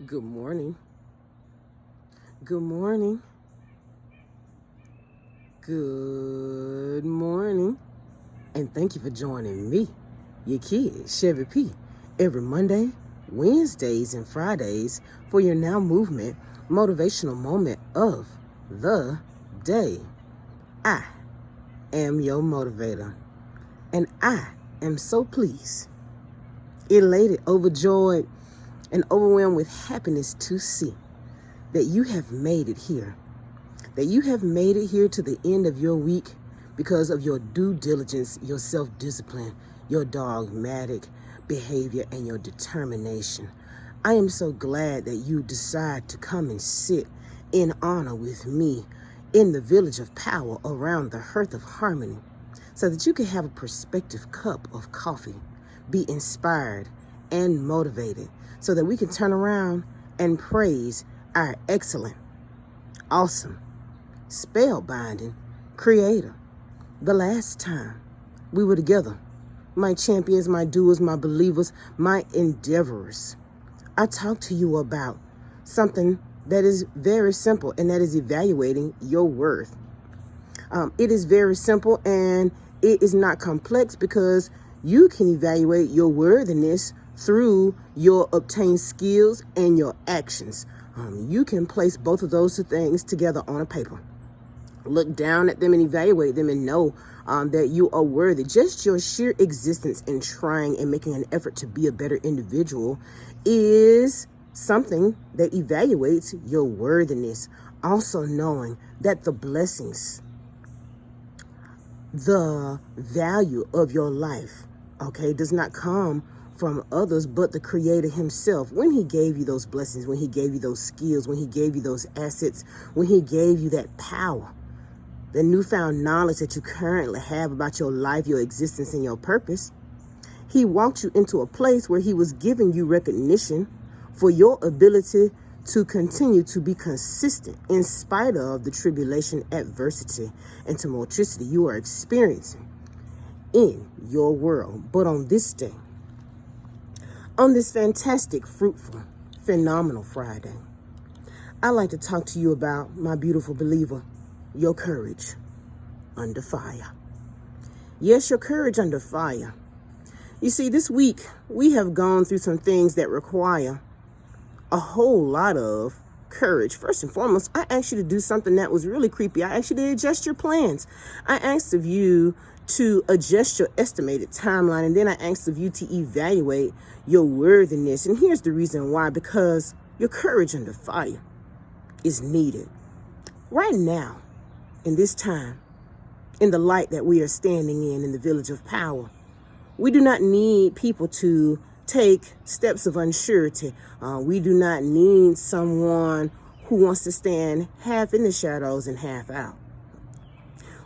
Good morning. Good morning. Good morning. And thank you for joining me, your kid, Chevy P, every Monday, Wednesdays, and Fridays for your Now Movement motivational moment of the day. I am your motivator, and I am so pleased, elated, overjoyed, and overwhelmed with happiness to see that you have made it here. That you have made it here to the end of your week because of your due diligence, your self-discipline, your dogmatic behavior, and your determination. I am so glad that you decide to come and sit in honor with me in the village of power around the hearth of harmony so that you can have a perspective cup of coffee, be inspired and motivated so that we can turn around and praise our excellent, awesome, spellbinding creator. The last time we were together, my champions, my doers, my believers, my endeavorers, I talked to you about something that is very simple, and that is evaluating your worth. It is very simple and it is not complex because you can evaluate your worthiness through your obtained skills and your actions. You can place both of those two things together on a paper. Look down at them and evaluate them and know that you are worthy. Just your sheer existence in trying and making an effort to be a better individual is something that evaluates your worthiness. Also knowing that the blessings, the value of your life, does not come from others but the creator himself. When he gave you those blessings, when he gave you those skills, when he gave you those assets, when he gave you that power, the newfound knowledge that you currently have about your life, your existence, and your purpose, he walked you into a place where he was giving you recognition for your ability to continue to be consistent in spite of the tribulation, adversity, and tumultuosity you are experiencing in your world. But on this day, on this fantastic, fruitful, phenomenal Friday, I'd like to talk to you about, my beautiful believer, your courage under fire. Yes, your courage under fire. You see, this week, we have gone through some things that require a whole lot of courage. First and foremost, I asked you to do something that was really creepy. I asked you to adjust your plans. I asked of you to adjust your estimated timeline, and then I asked of you to evaluate your worthiness. And here's the reason why: because your courage under fire is needed right now, in this time, in the light that we are standing in the village of power. We do not need people to take steps of unsurety. We do not need someone who wants to stand half in the shadows and half out.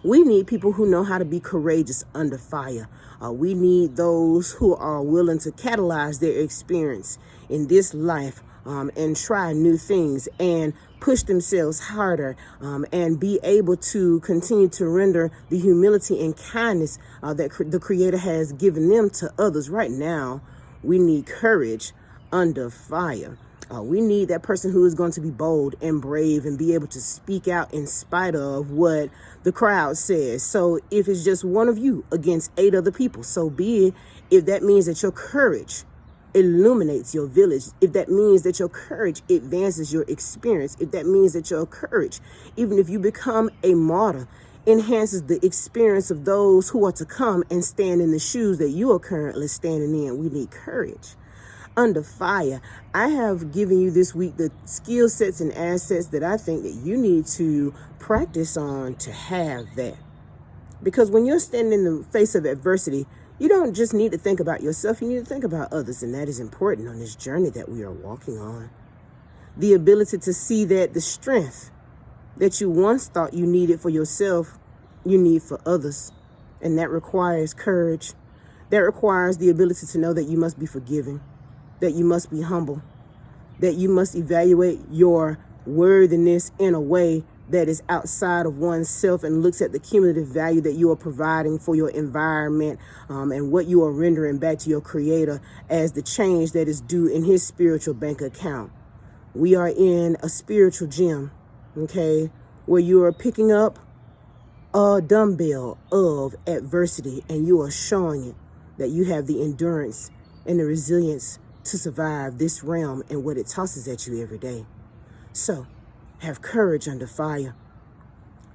We need people who know how to be courageous under fire. We need those who are willing to catalyze their experience in this life and try new things and push themselves harder and be able to continue to render the humility and kindness that the Creator has given them to others. Right now, we need courage under fire. We need that person who is going to be bold and brave and be able to speak out in spite of what the crowd says. So if it's just one of you against 8 other people, so be it. If that means that your courage illuminates your village, if that means that your courage advances your experience, if that means that your courage, even if you become a martyr, enhances the experience of those who are to come and stand in the shoes that you are currently standing in. We need courage under fire. I have given you this week the skill sets and assets that I think that you need to practice on to have that. Because when you're standing in the face of adversity, you don't just need to think about yourself, you need to think about others. And that is important on this journey that we are walking on. The ability to see that the strength that you once thought you needed for yourself, you need for others. And that requires courage. That requires the ability to know that you must be forgiving, that you must be humble, that you must evaluate your worthiness in a way that is outside of oneself and looks at the cumulative value that you are providing for your environment and what you are rendering back to your Creator as the change that is due in His spiritual bank account. We are in a spiritual gym, okay, where you are picking up a dumbbell of adversity and you are showing it that you have the endurance and the resilience to survive this realm and what it tosses at you every day. So, have courage under fire.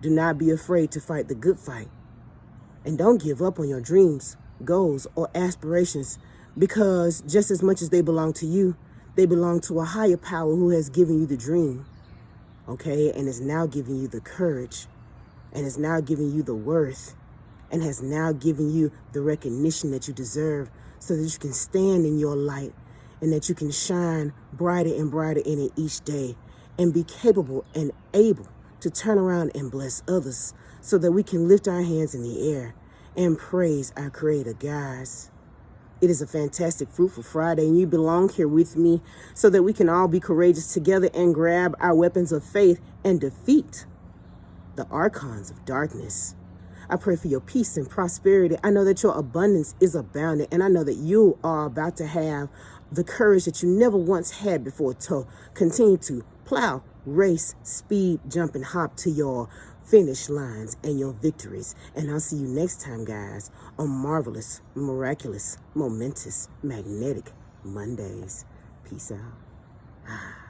Do not be afraid to fight the good fight. And don't give up on your dreams, goals, or aspirations, because just as much as they belong to you, they belong to a higher power who has given you the dream, okay, and is now giving you the courage, and is now giving you the worth, and has now given you the recognition that you deserve so that you can stand in your light and that you can shine brighter and brighter in it each day and be capable and able to turn around and bless others so that we can lift our hands in the air and praise our Creator, guys. It is a fantastic, fruitful Friday, and you belong here with me so that we can all be courageous together and grab our weapons of faith and defeat the archons of darkness. I pray for your peace and prosperity. I know that your abundance is abounding, and I know that you are about to have the courage that you never once had before to continue to plow, race, speed, jump, and hop to your finish lines and your victories. And I'll see you next time, guys, on Marvelous, Miraculous, Momentous, Magnetic Mondays. Peace out.